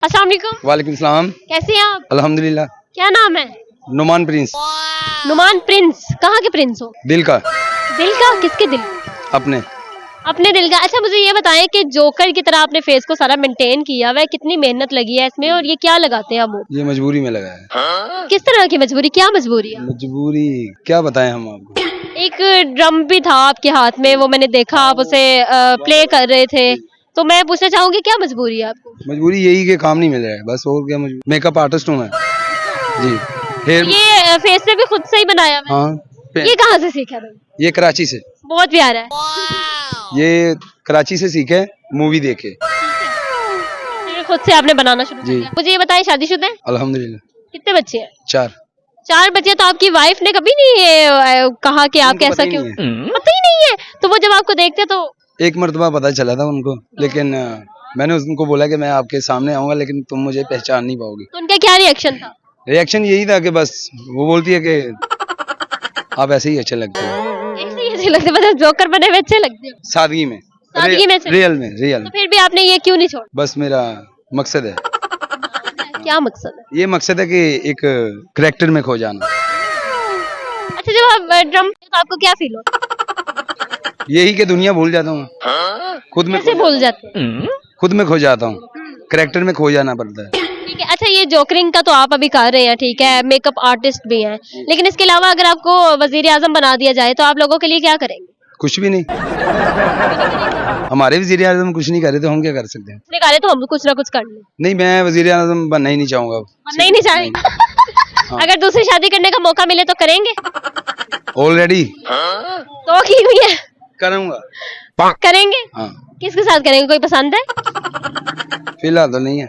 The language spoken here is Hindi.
अस्सलाम वालेकुम। वालेकुम सलाम। कैसे हैं आप? अल्हम्दुलिल्लाह। क्या नाम है? नुमान प्रिंस। नुमान प्रिंस। कहाँ के प्रिंस हो? दिल का। दिल का? किसके दिल? अपने। अपने दिल का। अच्छा मुझे ये बताएं कि जोकर की तरह आपने फेस को सारा मेंटेन किया हुआ है, कितनी मेहनत लगी है इसमें और ये क्या लगाते हैं आप? ये मजबूरी में लगा है। किस तरह की मजबूरी? क्या मजबूरी है? मजबूरी क्या बताएं हम आपको। एक ड्रम भी था आपके हाथ में, वो मैंने देखा आप उसे प्ले कर रहे थे, तो मैं पूछना चाहूंगी क्या मजबूरी है आपको? मजबूरी यही कि काम नहीं मिल रहा है बस, और क्या मजबूरी। मेकअप आर्टिस्ट हूँ मैं जी। हेयर ये फेस से भी खुद से ही बनाया हुआ है? हाँ। ये कहाँ से सीखा था? ये कराची से। बहुत प्यारा है। ये कराची से सीखे, मूवी देखे। ये खुद से आपने बनाना शुरू कर जी। दिया। मुझे ये बताएं शादीशुदा हैं? अल्हम्दुलिल्लाह। कितने बच्चे हैं? 4। 4 बच्चे। तो आपकी वाइफ ने कभी नहीं कहा कि आप उनको कैसा पता ही क्यों? नहीं है। पता ही नहीं है। तो वो जब आपको देखते तो एक मर्तबा पता चला था उनको, लेकिन मैंने उनको बोला कि मैं आपके सामने आऊंगा लेकिन तुम मुझे पहचान नहीं पाओगे। तो उनका क्या रिएक्शन था? रिएक्शन यही था कि बस वो बोलती है कि आप ऐसे ही अच्छे लगते हो। ऐसे ही अच्छे लगते, मतलब जोकर बने हुए अच्छे लगते हो? सादगी में। सादगी में से? रियल में, रियल। तो फिर भी आपने ये क्यों नहीं छोड़ा? बस मेरा मकसद है, क्या मकसद है? ये मकसद है कि एक करेक्टर में खो जाना। अच्छा जब आप ड्रम तो आपको क्या फील होता? यही कि दुनिया भूल जाता हूँ, खुद में कैसे भूल जाते हैं? खुद में खो जाता हूँ, करेक्टर में खो जाना पड़ता है। ठीक है। अच्छा ये जोकरिंग का तो आप अभी कर रहे हैं, ठीक है, मेकअप आर्टिस्ट भी हैं, लेकिन इसके अलावा अगर आपको वजीर आजम बना दिया जाए तो आप लोगों के लिए क्या करेंगे? कुछ भी नहीं। हमारे वजीर आजम कुछ नहीं करे तो हम क्या कर सकते हैं। उसने कहा तो हम कुछ ना कुछ कर लें। नहीं, मैं वजीर आजम बनना ही नहीं चाहूंगा। नहीं चाहेंगे? अगर दूसरी शादी करने का मौका मिले तो करेंगे? ऑलरेडी तो की हुई है। करूंगा। करेंगे? हाँ। किसके साथ करेंगे? कोई पसंद है? फिलहाल तो नहीं है।